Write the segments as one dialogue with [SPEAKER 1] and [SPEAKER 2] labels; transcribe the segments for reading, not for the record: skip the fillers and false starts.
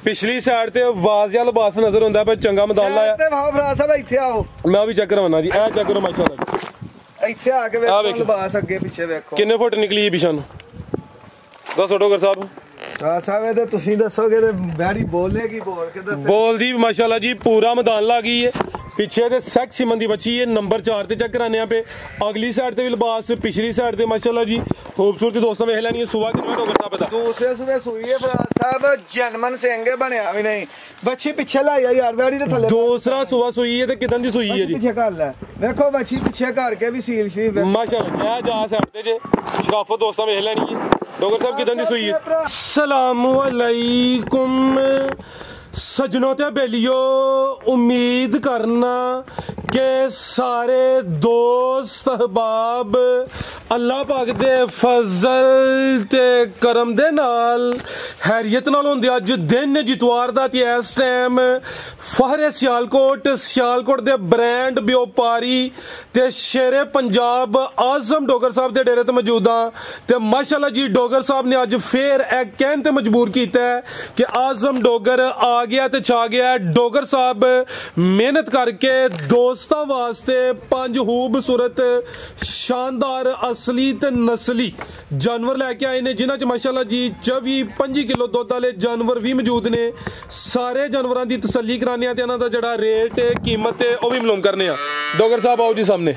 [SPEAKER 1] पिछली साइड ते वाजिया लिबास नजर होंदा है चंगा मैदान लाया
[SPEAKER 2] ते भाव फराज साहब इथे आओ
[SPEAKER 1] मैं भी चेक करवाना जी ए चेक करो माशाल्लाह
[SPEAKER 2] इथे आके वेखो लिबास अगे पीछे वेखो
[SPEAKER 1] कितने फुट निकली है पिछन दसो डोगर साहब
[SPEAKER 2] फराज साहब ए ते तुसी दसोगे ते बैड़ी बोलेगी बोल के दस
[SPEAKER 1] बोल दी माशाल्लाह जी पूरा मैदान ला गई है पीछे ते सेक्सी मंदी बची है नंबर 4 ते चेक कराने पे अगली साइड ते भी लिबास पिछली साइड ते माशाल्लाह जी खूबसूरती दोस्तों वेख लेनी है सुबह कितना डोगर साहब दा
[SPEAKER 2] दूसरे सुबह सुई है फराज साहब जनमन सेंगे बनया भी नहीं बच्ची पीछे लाई यार बैड़ी ते थले
[SPEAKER 1] दूसरा सुबह सुई है ते किदन दी सुई है जी
[SPEAKER 2] पीछे कर ले देखो बच्ची पीछे करके भी सील शी
[SPEAKER 1] माशाल्लाह ए जा साइड ते जे शराफत दोस्तों वेख लेनी है डोगर साहब किदन दी सुई है अस्सलाम वालेकुम सजनों ते बेलियो उम्मीद करना के सारे दोस्त अहबाब अल्लाह पाक दे फजल ते करम दे नाल हैरियत नाल होंदे अज दिन जितवार दा ते इस टाइम फहरे सियालकोट दे ब्रांड व्यापारी ते शेरे पंजाब आजम डोगर साहब दे डेरे ते मौजूद हां ते माशाल्लाह जी डोगर साहब ने अज फिर एक कहन ते मजबूर कीता है कि आजम डोगर आ गया ते छा गया डोगर साहब मेहनत करके दोस्तां वास्ते 5 खूबसूरत शानदार असली ते नस्ली जानवर लेके आए ने जिन्हां च माशाल्लाह जी 24-25 किलो दुध वाले जानवर भी मौजूद ने सारे जानवरां दी तसल्ली कराने ते इन्हां दा जेहड़ा रेट कीमत है वो भी मालूम करने डोगर साहब आओ जी सामने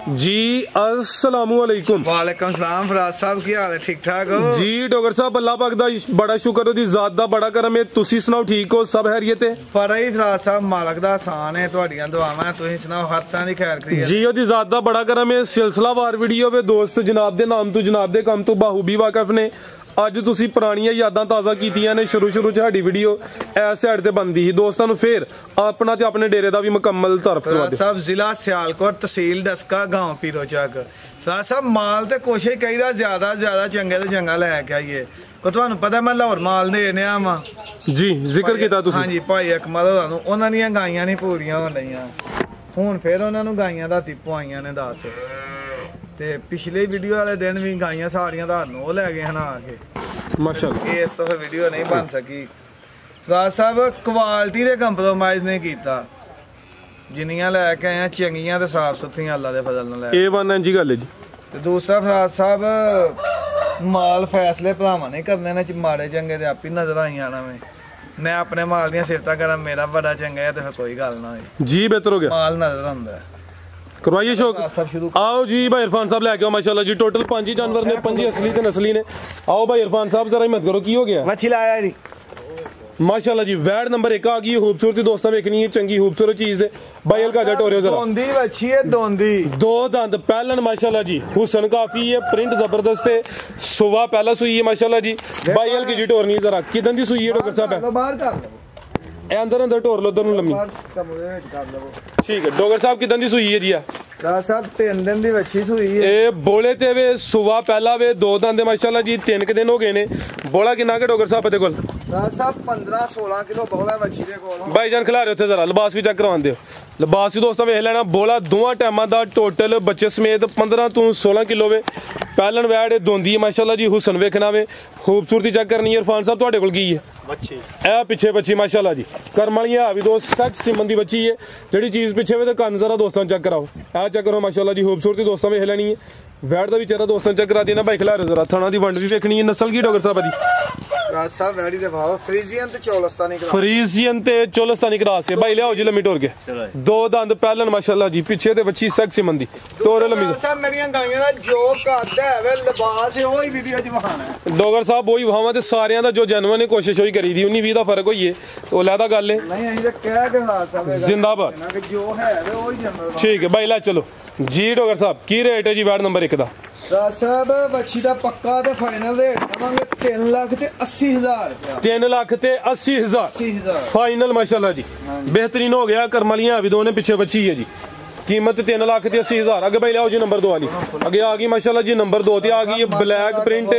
[SPEAKER 1] जी अस्सलामु अलैकुम
[SPEAKER 2] वालेकुम सलाम फराज साहब की हाल है ठीक ठाक हो
[SPEAKER 1] जी डोगर साहब अल्लाह पाक दा बड़ा शुक्र ओदी जात दा बड़ा करम है तुसी सुनाओ ठीक हो सब खैरियत है
[SPEAKER 2] पर ही फराज साहब मालक दा आसान है ਤੁਹਾਡੀਆਂ ਦੁਆਵਾਂ ਤੁਸੀਂ ਸੁਣਾਓ ਹਰ ਤਰ੍ਹਾਂ ਦੀ ਖੈਰ ਕਰੀ
[SPEAKER 1] जी ओदी जात दा बड़ा करम है सिलसिलावार वीडियो वे दोस्त जनाब दे नाम तो जनाब दे काम तो बाहूबी वाकिफ ने ਅੱਜ ਤੁਸੀਂ ਪੁਰਾਣੀਆਂ ਯਾਦਾਂ ਤਾਜ਼ਾ ਕੀਤੀਆਂ ਨੇ ਸ਼ੁਰੂ ਚ ਸਾਡੀ ਵੀਡੀਓ ਇਸ ਸਾਈਡ ਤੇ ਬੰਦੀ ਸੀ ਦੋਸਤਾਂ ਨੂੰ ਫੇਰ ਆਪਣਾ ਤੇ ਆਪਣੇ ਡੇਰੇ ਦਾ ਵੀ ਮੁਕੰਮਲ ਤਾਰਫ ਕਰਵਾ ਦਿਓ
[SPEAKER 2] ਸਾਹਿਬ ਜ਼ਿਲ੍ਹਾ ਸਿਆਲਕੋਟ ਤਹਿਸੀਲ ਡਸਕਾ ਗਾਂव ਪੀਰੋ ਚੱਕ ਸਾਹਿਬ ਮਾਲ ਤੇ ਕੋਸ਼ਿਸ਼ ਕਰੀਦਾ ਜ਼ਿਆਦਾ ਚੰਗੇ ਤੇ ਚੰਗਾ ਲੈ ਕੇ ਆਈਏ ਕੋ ਤੁਹਾਨੂੰ ਪਤਾ ਮੈਂ ਲਾਹੌਰ ਮਾਲ ਦੇ ਨਿਆ ਵਾ
[SPEAKER 1] ਜੀ ਜ਼ਿਕਰ ਕੀਤਾ ਤੁਸੀਂ
[SPEAKER 2] ਹਾਂਜੀ ਭਾਈ ਅਕਮਲ ਹੋਰਾਂ ਨੂੰ ਉਹਨਾਂ ਦੀਆਂ ਗਾਈਆਂ ਨਹੀਂ ਪੂਰੀਆਂ ਹੋ ਰਹੀਆਂ ਹੁਣ ਫੇਰ ਉਹਨਾਂ ਨੂੰ ਗਾਈਆਂ ਦਾ ਤਿੱਪੋ ਆਈਆਂ ਨੇ ਦੱਸ ਤੇ ਪਿਛਲੇ ਵੀਡੀਓ ਵਾਲੇ ਦਿਨ ਵੀ ਗਾਈਆਂ ਸਾਰੀਆਂ ਦਾ ਨੂੰ ਲੈ ਗਏ ਹਨਾ ਆ ਕੇ
[SPEAKER 1] ਮਾਸ਼ਾਅੱਲਾ
[SPEAKER 2] ਇਸ ਤੋਂ ਵੀਡੀਓ ਨਹੀਂ ਬਣ ਸਕੀ ਫਰਾਜ਼ ਸਾਹਿਬ ਕੁਆਲਿਟੀ ਦੇ ਕੰਪਰੋਮਾਈਜ਼ ਨਹੀਂ ਕੀਤਾ ਜਿੰਨੀਆਂ ਲੈ ਕੇ ਆਇਆ ਚੰਗੀਆਂ ਤੇ ਸਾਫ ਸੁਥਰੀਆਂ ਅੱਲਾ ਦੇ ਫਜ਼ਲ ਨਾਲ ਲੈ
[SPEAKER 1] A1 ਜੀ ਗੱਲ ਹੈ ਜੀ
[SPEAKER 2] ਤੇ ਦੂਸਰਾ ਫਰਾਜ਼ ਸਾਹਿਬ ਮਾਲ ਫੈਸਲੇ ਭਰਾਵਾਂ ਨਹੀਂ ਕਰਨੇ ਨੇ ਮਾੜੇ ਚੰਗੇ ਤੇ ਆਪੀ ਨਜ਼ਰ ਆਈ ਆਣਾ ਮੈਂ ਆਪਣੇ ਮਾਲ ਦੀਆਂ ਸਿਫਤਾਂ ਕਰਾਂ ਮੇਰਾ ਬੜਾ ਚੰਗਾ ਹੈ ਤੇ ਫਿਰ ਕੋਈ ਗੱਲ ਨਾ ਹੋਈ
[SPEAKER 1] ਜੀ ਬਿਹਤਰ ਹੋ ਗਿਆ
[SPEAKER 2] ਮਾਲ ਨਜ਼ਰ ਆਉਂਦਾ
[SPEAKER 1] करवाइए शौक आओ जी भाई इरफान साहब लेके आओ माशाल्लाह जी टोटल 5 ही जानवर ने 5 ही असली ते नस्ली ने आओ भाई इरफान साहब जरा हिम्मत करो की हो गया
[SPEAKER 2] मच्छी लाया जी
[SPEAKER 1] माशाल्लाह जी वैड नंबर 1 आ गई खूबसूरती दोस्तों देखनी है चंगी खूबसूरत चीज है भाई हल्का जा टोरियो जरा
[SPEAKER 2] दोंदी अच्छी है दोंदी
[SPEAKER 1] दो दंद पहलन माशाल्लाह जी हुसन काफी है प्रिंट जबरदस्त है सुबह पहला सुई है माशाल्लाह जी भाई हल्की जी टोरनी जरा किदन दी सुई है डॉक्टर साहब
[SPEAKER 2] बाहर कर
[SPEAKER 1] ए अंदर टोर लो उधर लम्मी ठीक है डॉक्टर साहब किदन दी सुई है जी
[SPEAKER 2] साहब 3 दिन दी वच्छी सुई है
[SPEAKER 1] ए बोले ते वे सुबह पहला वे 2 दंद माशाल्लाह जी 3 के दिन हो गए ने बोला किन्ना के डॉक्टर साहब ते कोल
[SPEAKER 2] साहब 15-16 किलो बोला वच्छी दे कोल
[SPEAKER 1] भाईजान खिला रहे थे जरा लिबास भी चेक करवान दियो लिबास भी दोस्तों वेख लेना बोला दोवां टाइमां दा टोटल बच्चे समेत 15 तो 16 किलो वे पहलन वैड दोंदी माशाल्लाह जी हुसन वेखना वे खूबसूरती चेक करनी है इरफान साहब ਤੁਹਾਡੇ ਕੋਲ ਕੀ ਹੈ ਬੱਚੀ ਇਹ ਪਿੱਛੇ ਬੱਚੀ ਮਾਸ਼ਾਅੱਲਾ ਜੀ ਕਰਮ ਵਾਲੀ ਆ ਵੀ ਦੋਸਤ ਸੈਕਸ ਸਿੰਮਨ ਦੀ ਬੱਚੀ ਹੈ ਜਿਹੜੀ ਚੀਜ਼ ਪਿੱਛੇ ਵੇ ਤੇ ਕੰਨ ਜ਼ਰਾ ਦੋਸਤਾਂ ਚੈੱਕ ਕਰਾਓ ਇਹ ਚੈੱਕ ਕਰੋ ਮਾਸ਼ਾਅੱਲਾ ਜੀ खूबसूरती ਦੋਸਤਾਂ ਵੇਖ ਲੈਣੀ ਹੈ ਵੈਡ ਦਾ ਵੀ ਚਿਹਰਾ ਦੋਸਤਾਂ ਚੈੱਕ ਕਰਾ ਦੇਣਾ ਭਾਈ ਖਿਲਾ ਰਹੇ ਜ਼ਰਾ ਥਾਣਾ ਦੀ ਵੰਡ ਵੀ ਵੇਖਣੀ ਹੈ ਨਸਲ ਕੀ ਡੋਗਰ ਸਾਹਿਬ ਦੀ
[SPEAKER 2] ਸਾਹਿਬ ਵੈੜੀ ਦੇ ਭਾਵ ਫਰੀਜ਼ੀਅਨ ਤੇ ਚੋਲਸਤਾਨੀ ਕਰਾ
[SPEAKER 1] ਫਰੀਜ਼ੀਅਨ ਤੇ ਚੋਲਸਤਾਨੀ ਕਰਾਸ ਹੈ ਭਾਈ ਲਿਆਓ ਜੀ ਲੰਮੀ ਟੋਰ ਕੇ ਦੋ ਦੰਦ ਪਹਿਲਨ ਮਾਸ਼ਾਅੱਲਾ ਜੀ ਪਿੱਛੇ ਤੇ ਬੱਚੀ ਸੈਕਸ ਸਿੰਮਨ ਦੀ ਟੋਰੇ ਲੰਮੀ
[SPEAKER 2] ਸਾਹਿਬ ਮੇਰੀਆਂ ਗਾਈਆਂ ਦਾ ਜੋ ਕਰਦਾ ਹੈ ਵੇ ਲਿਬਾਸ ਹੈ ਉਹੀ ਵੀਡੀਓ ਚ ਵਿਖਾਣਾ
[SPEAKER 1] ਡੋਗਰ ਸਾਹਿਬ ਉਹੀ ਵਹਾਵਾਂ ਤੇ ਸਾਰਿਆਂ ਦਾ ਜੋ ਜਨਵਰ ਨੇ ਕੋਸ਼ਿਸ਼ ਹੋਈ ਕਰੀ ਦੀ 19-20 ਦਾ ਫਰਕ ਹੋਈਏ ਉਹ ਲੈਦਾ ਗੱਲ ਹੈ
[SPEAKER 2] ਨਹੀਂ ਅਸੀਂ ਤਾਂ ਕਹਿ ਕੇ ਹਾਲ ਸਾਹਿਬ
[SPEAKER 1] ਜ਼ਿੰਦਾਬਾਦ
[SPEAKER 2] ਜੋ ਹੈ ਵੇ ਉਹੀ ਜਨਵਰ
[SPEAKER 1] ਠੀਕ ਹੈ ਭਾਈ ਲੈ ਚਲੋ ਜੀ ਡੋਗਰ ਸਾਹਿਬ ਕੀ ਰੇਟ ਹੈ ਜੀ ਵੈਡ ਨੰਬਰ 1 ਦਾ
[SPEAKER 2] ਸਾਹਿਬ ਬੱਚੀ ਦਾ ਪੱਕਾ ਤੇ ਫਾਈਨਲ ਰੇਟ ਦਵਾਂਗੇ 3 ਲੱਖ ਤੇ 80,000 ਰੁਪਇਆ
[SPEAKER 1] 3 ਲੱਖ ਤੇ 80,000 फाइनल माशाल्लाह जी बेहतरीन हो गया करमलियां भी दोनों पीछे बची है जी कीमत 3 लाख ते 80,000 आगे भाई लाओ जी नंबर 2 वाली आगे आ गई माशाल्लाह जी नंबर 2 ते आ गई है ब्लैक प्रिंट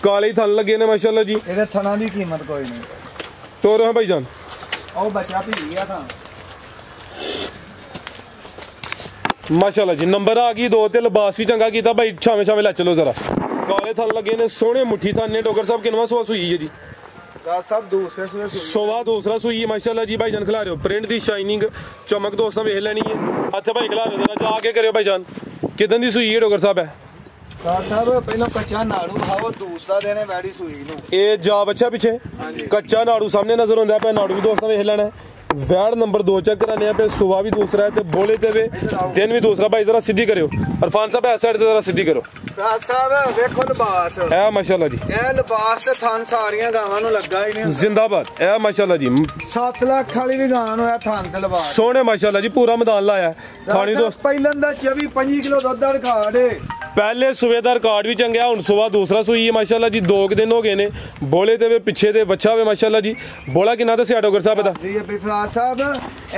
[SPEAKER 1] काले थन लगे ने माशाल्लाह जी
[SPEAKER 2] ਇਹਦੇ ਥਣਾ ਦੀ ਕੀਮਤ ਕੋਈ ਨਹੀਂ
[SPEAKER 1] तोर है भाईजान
[SPEAKER 2] ਉਹ ਬੱਚਾ ਵੀ ਲਿਆ ਥਾ
[SPEAKER 1] माशाल्लाह जी नंबर आ गई 2 ते लिबास भी चंगा कीता भाई छावे छावे ला चलो जरा काले थन लगे ने सोहने मुट्ठी थन ने डोगर साहब किनवा सवा सुई है जी
[SPEAKER 2] सब दूसरे सूए
[SPEAKER 1] सोवा दूसरा सूई है माशाल्लाह जी भाईजान खिला रहे हो प्रिंट दी शाइनिंग चमक दोस्तों वेख लेनी है हथ भाई खिला रहे हो जरा जाके करियो भाईजान किदन दी सूई है डोगर साहब है
[SPEAKER 2] साहब पहला कच्चा नाड़ू खाओ दूसरा देने वैडी सूई नु
[SPEAKER 1] ये जा बच्चा पीछे कच्चा नाड़ू सामने नजर आंदा पे नाड़ू भी दोस्तों वेख लेना वैड नंबर 2 चेक कराने पे सुबह भी दूसरा है ते बोले ते वे दिन भी दूसरा भाई जरा सीधी करियो इरफान साहब इस साइड ते जरा सीधी करो
[SPEAKER 2] साहब देखो लिबास
[SPEAKER 1] ए माशाल्लाह जी
[SPEAKER 2] ए लिबास ते थान सारियां गावां नु लगा ही नहीं
[SPEAKER 1] जिंदाबाद ए माशाल्लाह जी
[SPEAKER 2] 7 लाख वाली भी गां नु है थान ते लिबास
[SPEAKER 1] सोने माशाल्लाह जी पूरा मैदान लाया थानी दोस्त
[SPEAKER 2] ਪਹਿਲਨ ਦਾ 24-25 किलो ਦੁੱਧ ਦਾ ਰਿਕਾਰਡ ਹੈ
[SPEAKER 1] पहले सुबह का रिकॉर्ड भी चंगा हुन सुबह दूसरा सूई है माशाल्लाह जी 2 दिन हो गए ने बोले ते वे पीछे दे बच्चा वे माशाल्लाह जी बोला किना दस्या डोगर साहब दा
[SPEAKER 2] जी बिफराज साहब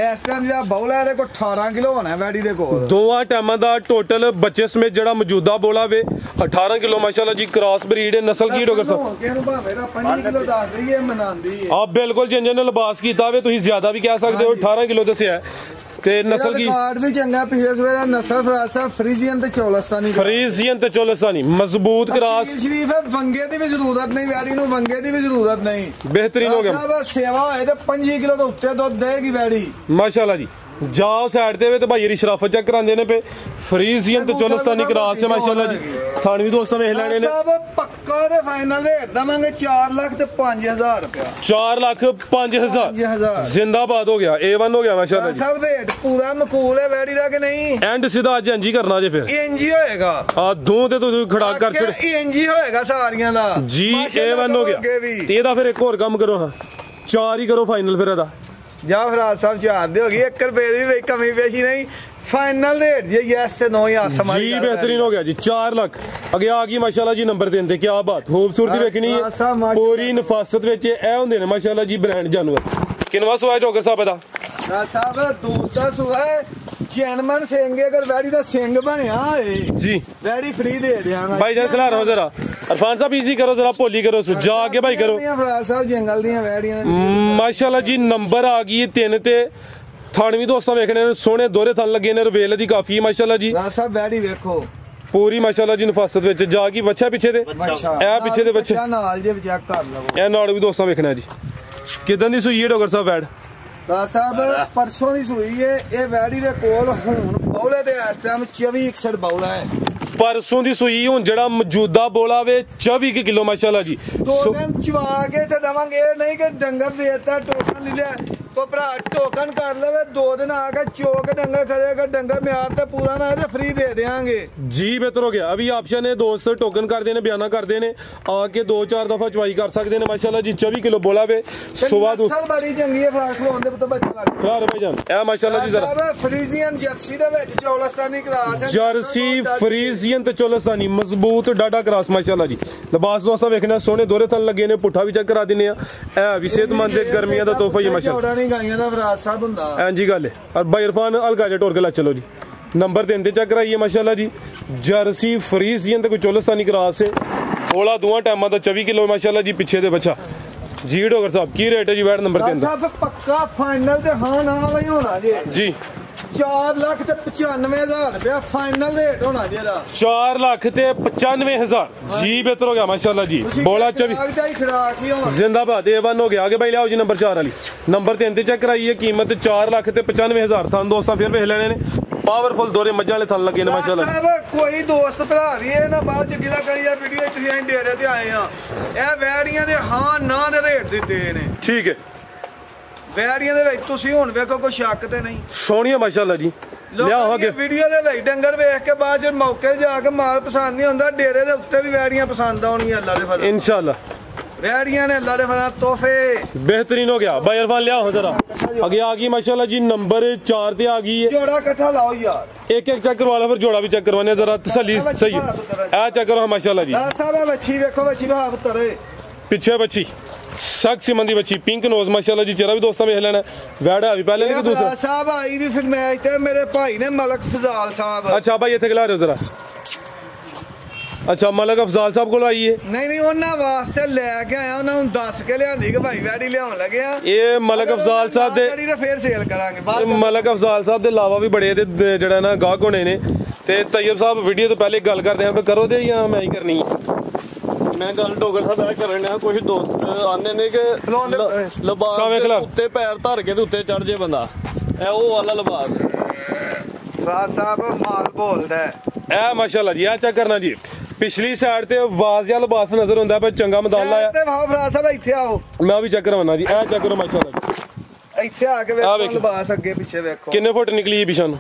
[SPEAKER 2] इस टाइम जा बौला ਇਹਦੇ ਕੋ 18 किलो होना है वैडी ਦੇ ਕੋਲ
[SPEAKER 1] दोवां टाइमां दा टोटल बच्चे समेत जेड़ा मौजूदा बोला वे 18 किलो माशाल्लाह जी क्रॉस ब्रीड है नस्ल की डोगर साहब
[SPEAKER 2] ਕਿਹਨੂੰ ਭਾਵੇਂ ਦਾ 5 किलो ਦੱਸ ਦਈਏ ਮਨਾਂਦੀ ਹੈ
[SPEAKER 1] आप बिल्कुल जिंजन ने लिबास कीता वे तुसी ज्यादा भी कह सकते हो 18 किलो दस्या है ते नस्ल की
[SPEAKER 2] रिकार्ड भी चंगा पिछले सवेरे नस्ल फिराज साहब फ्रीजियन ते चोलस्तानी
[SPEAKER 1] फ्रीजियन ते चोलस्तानी मजबूत क्रॉस
[SPEAKER 2] शरीफ है वंगे ਦੀ ਵੀ ਜ਼ਰੂਰਤ ਨਹੀਂ ਵੈੜੀ ਨੂੰ ਵੰਗੇ ਦੀ ਵੀ ਜ਼ਰੂਰਤ ਨਹੀਂ
[SPEAKER 1] बेहतरीन हो गया
[SPEAKER 2] साहब सेवा ਹੋਏ ਤੇ 5 किलो ਤੋਂ ਉੱਤੇ ਦੁੱਧ ਦੇਗੀ ਵੈੜੀ
[SPEAKER 1] माशाल्लाह जी जाओ साइड ते वे ते भाई री शराफत चेक करांदे ने पे फ्रीजियन ते चोलस्तानी क्रॉस है माशाल्लाह जी थान भी दोस्तों वेख लेने ने
[SPEAKER 2] साहब पक्का दे फाइनल रेट दवांगे 4 लाख ते 5000 रुपया
[SPEAKER 1] 4 लाख 5000 जिंदाबाद हो गया A1 हो गया माशाल्लाह जी
[SPEAKER 2] सब रेट पूरा मकूल है वैडी दा कि नहीं
[SPEAKER 1] एंड सीधा आज इंजी करना जे फिर
[SPEAKER 2] इंजी होएगा
[SPEAKER 1] आ दो ते तू खड़ा कर छड़
[SPEAKER 2] इंजी होएगा सारियां दा
[SPEAKER 1] जी A1 हो गया ते एदा फिर एक और काम करो हां 4 ही करो फाइनल फिर एदा
[SPEAKER 2] जा फराज साहब चार दे होगी 1 रुपए दी भी कमी पेशी नहीं फाइनल रेट ये यस ते 9000 समझ
[SPEAKER 1] जी बेहतरीन हो गया जी 4 लाख आगे आ गई माशाल्लाह जी नंबर 3 ते क्या बात खूबसूरती देखनी है पूरी नफासत विच ए हुंदे ने माशाल्लाह जी ब्रांड जानवर किनवा सुआ डॉक्टर साहब दा
[SPEAKER 2] साहब दूसरा सुआ चैनमन सेंगे अगर वैडी दा सिंग बनया है
[SPEAKER 1] जी
[SPEAKER 2] वैडी फ्री दे देंगा
[SPEAKER 1] भाई जान खिला रहा हूं जरा इरफान साहब इजी करो जरा पोली करो जा के भाई करो
[SPEAKER 2] फराज साहब जंगल दी वैडियां
[SPEAKER 1] माशाल्लाह जी नंबर आ गई 3 ते थान भी दोस्तों वेखने सोने दोहरे थन लगे ने रवेल दी काफी है माशाल्लाह जी
[SPEAKER 2] साहब वैडी देखो
[SPEAKER 1] पूरी माशाल्लाह जी नफासत विच जा की बच्चा पीछे दे ए पीछे दे बच्चे
[SPEAKER 2] नाल जे चेक कर लवो
[SPEAKER 1] ए नाड़ भी दोस्तों वेखना जी किदन दी सुई है डॉक्टर साहब वैड
[SPEAKER 2] साहब परसों दी सुई है ये वैडी दे कोल हुन बौले ते इस टाइम 24 बौला है
[SPEAKER 1] परसों दी सुई हुन जेड़ा मौजूदा बोला वे 24 किलो माशाल्लाह जी
[SPEAKER 2] दो दिन चवा के ते दवांगे नहीं कि डंगर देता टोकन ले ले तो भरा टोकन कर लेवे 2 दिन आके चोक डंगर करेगा डंगर म्यार ते पूरा ना है फ्री दे देंगे
[SPEAKER 1] जी बेहतर हो गया अभी ऑप्शन है दोस्त टोकन कर देने बयाना कर देने आके 2-4 दफा चवाई कर सकते हैं माशाल्लाह जी 24 किलो बोला वे सुबह
[SPEAKER 2] नस्ल बड़ी चंगी है फ्राक लोन दे तो बच्चा लग
[SPEAKER 1] खैर भाईजान ए माशाल्लाह जी जरा
[SPEAKER 2] फ्रीजियन जर्सी दे विच चौलस्तानी क्रास है
[SPEAKER 1] जर्सी फ्रीजियन ते चौलस्तानी मजबूत डाटा क्रॉस माशाल्लाह जी लिबास दोस्तों देखना सोने दोहरे थन लगे ने पुठा भी चेक करा दिने ए भी सेहतमंद गर्मियां दा तोहफा ही माशाल्लाह
[SPEAKER 2] गाइयां दा फराज साहब हुंदा
[SPEAKER 1] हां जी गल है और भाई इरफान अलगा जे टोर के ला चलो जी नंबर 3 ते चेक कराइए माशाल्लाह जी जर्सी फ्रीजियन ते कोई चौलस्तानी क्रॉस है बोला दुआ टाइम दा 24 किलो माशाल्लाह जी पीछे दे बच्चा जी डॉक्टर साहब की रेट है जी वैट नंबर 3
[SPEAKER 2] साहब पक्का फाइनल ते हां ना वाला ही होना जी 4 लाख ते 95000 रुपया फाइनल रेट होना जी दा
[SPEAKER 1] 4 लाख ते 95000 जी बेहतर हो गया माशाल्लाह जी बोला 24 जिंदाबाद A1 हो गया आगे भाई लियाओ जी नंबर 4 वाली नंबर 3 ते चेक कराइए कीमत 4 लाख ते 95000 थान दोस्तों फिर वेख लेने ने पावरफुल दोरे मज्जां वाले थन लगे ने माशाल्लाह
[SPEAKER 2] साहब कोई दोस्त भरा भी है ना बाद च गिला करिया वीडियो इतनी डेरे ते आए हां ए वैड़ियां दे हां ना दे रेट दिते ने
[SPEAKER 1] ठीक है
[SPEAKER 2] वैड़ियां दे विच तुसी हुन वेखो कोई शक ते नहीं
[SPEAKER 1] सोहणिया माशाल्लाह जी लियाओ आगे
[SPEAKER 2] वीडियो दे विच डंगर वेख के बाद ज मौके जाके माल पसंद नहीं हुंदा डेरे दे उत्ते भी वैड़ियां पसंद आउणियां अल्लाह दे फजल
[SPEAKER 1] इंशाल्लाह
[SPEAKER 2] वैड़ियां ने अल्लाह दे फजल तोहफे
[SPEAKER 1] बेहतरीन हो गया भाई इरफान लियाओ जरा आगे आ गई माशाल्लाह जी नंबर 4 ते आ गई है
[SPEAKER 2] जोड़ा इकट्ठा लाओ यार
[SPEAKER 1] एक चेक करवा लो फिर जोड़ा भी चेक करवाने जरा तसल्ली सही है आ चेक करो माशाल्लाह जी
[SPEAKER 2] साहब बच्ची देखो बच्ची भाव उतरे
[SPEAKER 1] पीछे बच्ची सख्त सिमंदी बच्ची पिंक नोज माशाल्लाह जी चेहरा भी दोस्तों वेख लेना वैड़ा भी पहले लेके दूसरा
[SPEAKER 2] साहब आई भी फिर मैच ते मेरे भाई ने मलक फजाल साहब
[SPEAKER 1] अच्छा भाई इथे खिला रहे हो जरा अच्छा मलक अफजाल साहब को आई है
[SPEAKER 2] नहीं उन्हां वास्ते लेके आया उन्हां नु दस के लियांदी कि भाई वैडी लियाउण लगे आ
[SPEAKER 1] ये मलक अफजाल साहब दे
[SPEAKER 2] फिर सेल करांगे
[SPEAKER 1] मलक अफजाल साहब दे अलावा भी बड़े जेड़ा ना गाहक होने ने ते तैयब साहब वीडियो तो पहले गल करदे हैं करो दे या मैं ही करनी है
[SPEAKER 3] मैं गल डोगर साहब ऐ करने कुछ दोस्त आने ने कि लिबास दे उत्ते पैर धर के ते उत्ते चढ़ जे बंदा ए ओ वाला लिबास
[SPEAKER 2] फराज साहब माल बोलदा
[SPEAKER 1] ए माशाल्लाह जी, चेक करना जी पिछली साइड ते वाजिया लिबास नजर हुंदा है, चंगा मदाला है।
[SPEAKER 2] फराज साहब इत्थे आओ,
[SPEAKER 1] मैं भी चेक करवाना जी, ए चेक करो माशाल्लाह जी,
[SPEAKER 2] इत्थे आके वेखो लिबास अगे पीछे वेखो
[SPEAKER 1] किन्ने फुट निकली पिछा नु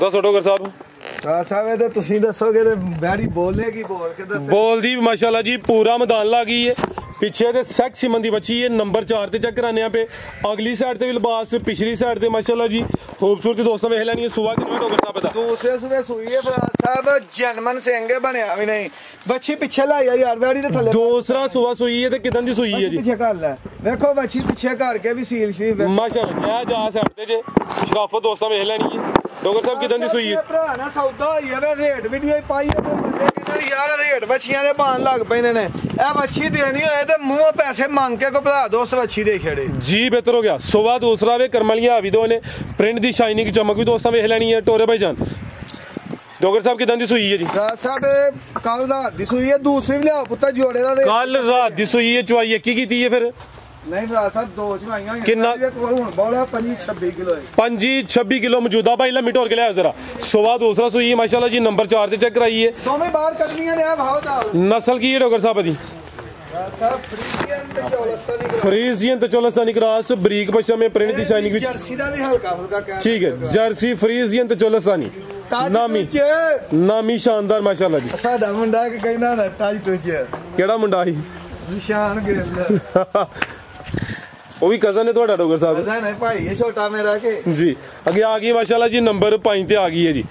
[SPEAKER 1] दसो डोगर साहब।
[SPEAKER 2] फराज साहब ते तुसीं दसोगे ते बैड़ी बोलेगी, बोल के दस
[SPEAKER 1] बोल दी माशाल्लाह जी, पूरा मैदान ला गई है। पिछे ते सेक्सी मंदी बची है, नंबर 4 ते चेक कराने पे। अगली साइड ते भी लिबास, पिछली साइड ते माशाल्लाह जी खूबसूरती दोस्तों वेख लैनी है। सुबह कितना डोगर साहब दा
[SPEAKER 2] दूसरे सुबह सुई है फराज साहब, जनमन सिंह बनया भी नहीं, बच्ची पिछे लाई यार बैड़ी दे थल्ले।
[SPEAKER 1] दूसरा सुबह सुई है ते किदन दी सुई है जी,
[SPEAKER 2] पीछे कर ले देखो बच्ची पीछे करके भी सील शील
[SPEAKER 1] माशाल्लाह। जा साइड ते जे शराफत दोस्तों वेख लैनी है। डोगर साहब किदन दी सुई है
[SPEAKER 2] भरा ना सौदा होई है, रेट वीडियो पाई है, बंदे कहंदे यार रेट बच्चियां दे बाण लग पैंदे ने, ए बच्ची देनी होए ते मुंह पैसे मांग के को भरा दोस्त बच्ची दे खड़े
[SPEAKER 1] जी। बेहतर हो गया। सुबह दूसरा वे करमलियां भी दो ने, प्रिंट दी शाइनिंग चमक भी दोस्तों वेख लैनी है। टोरे भाईजान डोगर साहब किदन दी सुई है जी,
[SPEAKER 2] साहब कल रात दी सुई है, दूसरी भी लियाओ पुत्तर जोड़े दा
[SPEAKER 1] कल रात दी सुई है, चवाई एक ही कीती है फिर
[SPEAKER 2] नहीं फराज साहब दो चवाइयां
[SPEAKER 1] किन्ना
[SPEAKER 2] बड़ा 25-26 किलो है,
[SPEAKER 1] 25-26 किलो मौजूदा भाई लम्मी टोर के लिया जरा। सुबह दूसरा सुई है माशाल्लाह जी, नंबर 4 ते चेक कराई है।
[SPEAKER 2] दोवें बाहर कटनियां ने भाव दा
[SPEAKER 1] नस्ल की है डोगर साहब दी, फ्रीजियन ते चोलस्तानी क्रॉस, बरीक पशा में प्रिंट दी शाइनिंग भी
[SPEAKER 2] जर्सी दा भी हल्का फुल्का कह
[SPEAKER 1] ठीक है। जर्सी फ्रीजियन ते चोलस्तानी नामी शानदार माशाल्लाह जी।
[SPEAKER 2] साडा मुंडा कि कहना ना टच टच
[SPEAKER 1] केड़ा मुंडा ही
[SPEAKER 2] निशान गिल
[SPEAKER 1] वो भी कजन है थोड़ा डोगर साहब,
[SPEAKER 2] कजन है भाई ये छोटा मेरा के
[SPEAKER 1] जी। आगे आ गई माशाल्लाह जी, नंबर 5 ते आ गई है जी।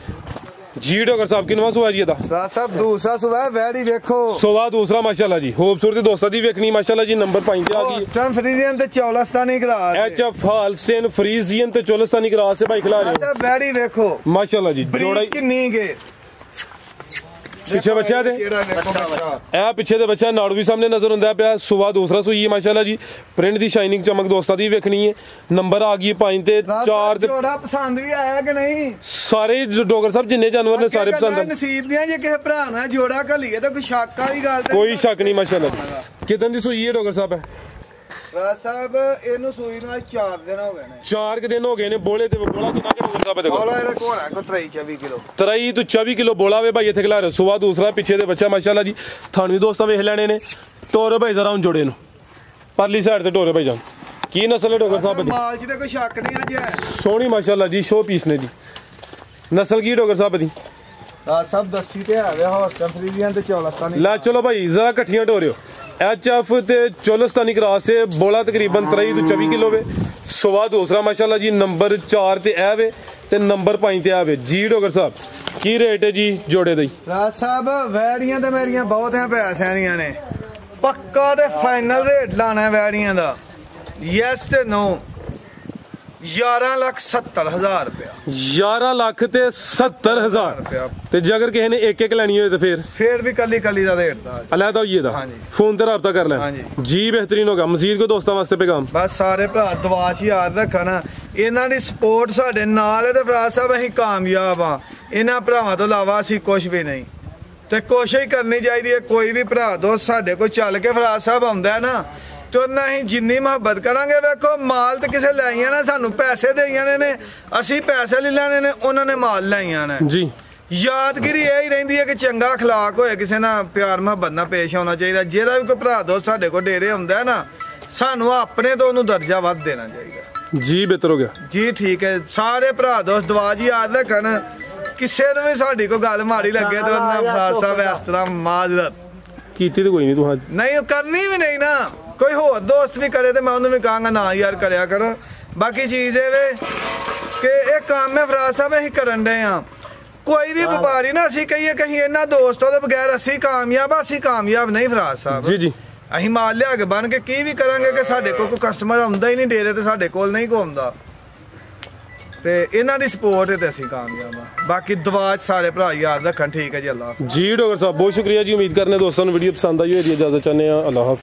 [SPEAKER 1] जी डोगर साहब किनवा सुबह जी था
[SPEAKER 2] सब दूसरा सुबह वैडी देखो,
[SPEAKER 1] सुबह दूसरा माशाल्लाह जी, खूबसूरती दोस्तों दी वेखनी माशाल्लाह जी, नंबर 5 ते आ गई।
[SPEAKER 2] स्टन फ्रीजियन ते चौलस्तानी क्रॉस,
[SPEAKER 1] एचएफ हॉलस्टेन फ्रीजियन ते चौलस्तानी क्रॉस से भाई खिला रहे हो
[SPEAKER 2] वैडी देखो
[SPEAKER 1] माशाल्लाह जी। जोड़ा
[SPEAKER 2] किन्नी के
[SPEAKER 1] पिछे बच्चा दे ए पिछे दे बच्चा नाड़ू भी सामने नजर हुंदा पिया। सुबह दूसरा सुई है माशाल्लाह जी, प्रिंट दी शाइनिंग चमक दोस्तां दी वेखनी है। नंबर आ गई 5 ते 4 ते
[SPEAKER 2] जोड़ा पसंद भी आया कि नहीं,
[SPEAKER 1] सारे डोगर साहब जिन्ने जानवर ने सारे पसंद है।
[SPEAKER 2] नसीब नहीं जे किसे भरा ना जोड़ा घलिए तो कोई शक वाली गल
[SPEAKER 1] कोई शक नहीं माशाल्लाह। किदन दी सुई है डोगर साहब है
[SPEAKER 2] राज साहब ਇਹਨੂੰ ਸੂਈ ਨੂੰ 4 ਦਿਨ ਹੋ ਗਏ ਨੇ,
[SPEAKER 1] 4 ਦਿਨ ਹੋ ਗਏ ਨੇ। ਬੋਲੇ ਤੇ ਬੋਲਾ ਕਿੰਨਾ ਕਿ ਡੋਗਰ ਸਾਹਿਬ ਦੇਖੋ,
[SPEAKER 2] ਬੋਲਾ ਇਹਦਾ ਕੋਲ ਹੈ ਕੋ 23-24 ਕਿਲੋ
[SPEAKER 1] 23 ਤੋਂ 24 ਕਿਲੋ ਬੋਲਾ ਵੇ ਭਾਈ ਇੱਥੇ ਖਿਲਾ ਰਹੇ। ਸੁਬਹ ਦੂਸਰਾ ਪਿੱਛੇ ਦੇ ਬੱਚਾ ਮਾਸ਼ਾਅੱਲਾ ਜੀ, ਥਾਣ ਵੀ ਦੋਸਤਾਂ ਵੇਖ ਲੈਣੇ ਨੇ। ਟੋਰੇ ਭਾਈ ਜ਼ਰਾ ਹੁਣ ਜੋੜੇ ਨੂੰ ਪਰਲੀ ਸਾਈਡ ਤੇ ਟੋਰੇ ਭਾਈ ਜਾਨ ਕੀ ਨਸਲ ਹੈ ਡੋਗਰ ਸਾਹਿਬ ਦੀ,
[SPEAKER 2] ਮਾਲ 'ਚ ਤੇ ਕੋਈ ਸ਼ੱਕ ਨਹੀਂ ਅੱਜ ਹੈ,
[SPEAKER 1] ਸੋਹਣੀ ਮਾਸ਼ਾਅੱਲਾ ਜੀ, ਸ਼ੋ ਪੀਸ ਨੇ ਜੀ। ਨਸਲ ਕੀ ਡੋਗਰ ਸਾਹਿਬ ਦੀ
[SPEAKER 2] ਰਾਜ ਸਾਹਿਬ ਦੱਸੀ ਤੇ ਆ ਗਿਆ ਹੌਸਟਨ ਫਰੀਜ਼ੀਅਨ ਤੇ ਚੌਲਸਤਾਨੀ।
[SPEAKER 1] ला चलो भाई जरा कट्ठियां टोरियो एचएफ ते चोलस्तानी क्रॉस से बोला तकरीबन 23 ਤੋਂ 24 किलो वे। सुबह दूसरा माशाल्लाह जी, नंबर 4 ते ए वे ते नंबर 5 ते आ वे जी। डोगर साहब की रेट है जी जोड़े दा?
[SPEAKER 2] राज साहब वैड़ियां ते मेरियां बहुत हैं पैसियां ने, पक्का ते फाइनल रेट लाना है वैड़ियां दा, यस ते नो 11,70,000 रुपया।
[SPEAKER 1] 11,70,000
[SPEAKER 2] रुपया
[SPEAKER 1] ਤੇ ਜੇਕਰ ਕਿਸੇ ਨੇ ਇੱਕ ਇੱਕ ਲੈਣੀ ਹੋਏ ਤੇ ਫਿਰ
[SPEAKER 2] ਵੀ ਕੱਲੀ ਕੱਲੀ ਦਾ ਰੇਟ ਦਾ
[SPEAKER 1] ਅਲੱਗਾ ਹੋਈਏ ਦਾ ਫੋਨ ਤੇ ਰਾਬਤਾ ਕਰ ਲੈ ਜੀ। ਬਿਹਤਰੀਨ ਹੋਗਾ। ਮਜ਼ੀਦ ਕੋ ਦੋਸਤਾਂ ਵਾਸਤੇ ਪੈਗਾਮ
[SPEAKER 2] ਬਸ ਸਾਰੇ ਭਰਾ ਦੁਆ 'ਚ ਯਾਦ ਰੱਖਣਾ, ਇਹਨਾਂ ਦੀ ਸਪੋਰਟ ਸਾਡੇ ਨਾਲ ਹੈ ਤੇ ਫਰਾਜ਼ ਸਾਹਿਬ ਅਸੀਂ ਕਾਮਯਾਬ ਆ। ਇਹਨਾਂ ਭਰਾਵਾਂ ਤੋਂ ਇਲਾਵਾ ਅਸੀਂ ਕੁਝ ਵੀ ਨਹੀਂ, ਤੇ ਕੋਸ਼ਿਸ਼ ਕਰਨੀ ਚਾਹੀਦੀ ਹੈ। ਕੋਈ ਵੀ ਭਰਾ ਦੋਸਤ ਸਾਡੇ ਕੋਲ ਚੱਲ ਕੇ ਫਰਾਜ਼ ਸਾਹਿਬ ਆਉਂਦਾ ਹੈ ਨਾ, ਤੇ ਉਹਨਾਂ ਅਸੀਂ ਜਿੰਨੀ ਮੁਹੱਬਤ ਕਰਾਂਗੇ। ਵੇਖੋ ਮਾਲ ਤੇ ਕਿਸੇ ਲੈਈਆਂ ਨਾ, ਸਾਨੂੰ ਪੈਸੇ ਦੇਈਆਂ ਨੇ, ਅਸੀਂ ਪੈਸੇ ਲੈ ਲੈਣੇ ਨੇ, ਉਹਨਾਂ ਨੇ ਮਾਲ ਲੈਈਆਂ ਨੇ ਜੀ। ਯਾਦਗਿਰੀ ਇਹ ਹੀ ਰਹਿੰਦੀ ਹੈ ਕਿ ਚੰਗਾ ਅਖਲਾਕ ਹੋਏ, ਕਿਸੇ ਨਾਲ ਪਿਆਰ ਮੁਹੱਬਤ ਨਾਲ ਪੇਸ਼ ਆਉਣਾ ਚਾਹੀਦਾ। ਜਿਹੜਾ ਵੀ ਕੋਈ ਭਰਾ ਦੋਸਤ ਸਾਡੇ ਕੋਲ ਡੇਰੇ ਆਉਂਦਾ ਨਾ, ਸਾਨੂੰ ਆਪਣੇ ਤੋਂ ਉਹਨੂੰ ਦਰਜਾ ਵੱਧ ਦੇਣਾ ਚਾਹੀਦਾ
[SPEAKER 1] ਜੀ। ਬਿਹਤਰ ਹੋ ਗਿਆ ਜੀ।
[SPEAKER 2] ਠੀਕ ਹੈ। ਸਾਰੇ ਭਰਾ ਦੋਸਤ ਦੁਆ ਜੀ ਯਾਦ ਰੱਖਣ, ਕਿਸੇ ਨੂੰ ਵੀ ਸਾਡੀ ਕੋਈ ਗੱਲ ਮਾੜੀ ਲੱਗੇ ਤਾਂ ਉਹਨਾਂ ਫਰਾਜ਼ ਸਾਹਿਬ ਇਸ ਤਰ੍ਹਾਂ ਮਾਜ਼ਰਤ
[SPEAKER 1] ਕੀਤੀ ਤੇ ਕੋਈ ਨਹੀਂ ਤੂੰ
[SPEAKER 2] ਨਹੀਂ ਕਰਨੀ ਵੀ ਨਹੀਂ ਨਾ। ਕੋਈ ਹੋਰ ਦੋਸਤ ਵੀ ਕਰੇ ਤੇ ਮੈਂ ਉਹਨੂੰ ਵੀ ਕਹਾਂਗਾ ਨਾ ਯਾਰ ਕਰਿਆ ਕਰੋ। ਬਾਕੀ ਚੀਜ਼ ਇਹ ਵੇ ਕਿ ਇਹ ਕੰਮ ਹੈ ਫਰਾਜ਼ ਸਾਹਿਬ ਅਸੀਂ ਕਰਨ ਡਏ ਆ। ਕੋਈ ਵੀ ਵਪਾਰੀ ਨਾ ਅਸੀਂ ਕਹੀਏ ਕਿ ਅਸੀਂ ਇਹਨਾਂ ਦੋਸਤਾਂ ਦੇ ਬਗੈਰ ਅਸੀਂ ਕਾਮਯਾਬ ਆ, ਅਸੀਂ ਕਾਮਯਾਬ ਨਹੀਂ ਫਰਾਜ਼ ਸਾਹਿਬ ਜੀ। ਜੀ ਅਸੀਂ ਮਾਲ ਲਿਆ ਕੇ ਬਣ ਕੇ ਕੀ ਵੀ ਕਰਾਂਗੇ ਕਿ ਸਾਡੇ ਕੋਲ ਕੋਈ ਕਸਟਮਰ ਆਉਂਦਾ ਹੀ ਨਹੀਂ ਡੇਰੇ ਤੇ, ਸਾਡੇ ਕੋਲ ਨਹੀਂ ਕੋਈ ਆਉਂਦਾ, ਤੇ ਇਹਨਾਂ ਦੀ ਸਪੋਰਟ ਤੇ ਅਸੀਂ ਕਾਮਯਾਬ ਆ। ਬਾਕੀ ਦੁਆ 'ਚ ਸਾਰੇ ਭਰਾ ਯਾਦ ਰੱਖਣ। ਠੀਕ ਹੈ ਜੀ। ਅੱਲਾਹ ਜੀ।
[SPEAKER 1] ਡਾਕਟਰ ਸਾਹਿਬ ਬਹੁਤ ਸ਼ੁਕਰੀਆ ਜੀ। ਉਮੀਦ ਕਰਨੇ ਦੋਸਤਾਂ ਨੂੰ ਵੀਡੀਓ ਪਸੰਦ ਆਈ ਹੋਈ। ਇਜਾਜ਼ਤ ਚਾਹੁੰਦੇ ਆ। ਅੱਲਾਹ।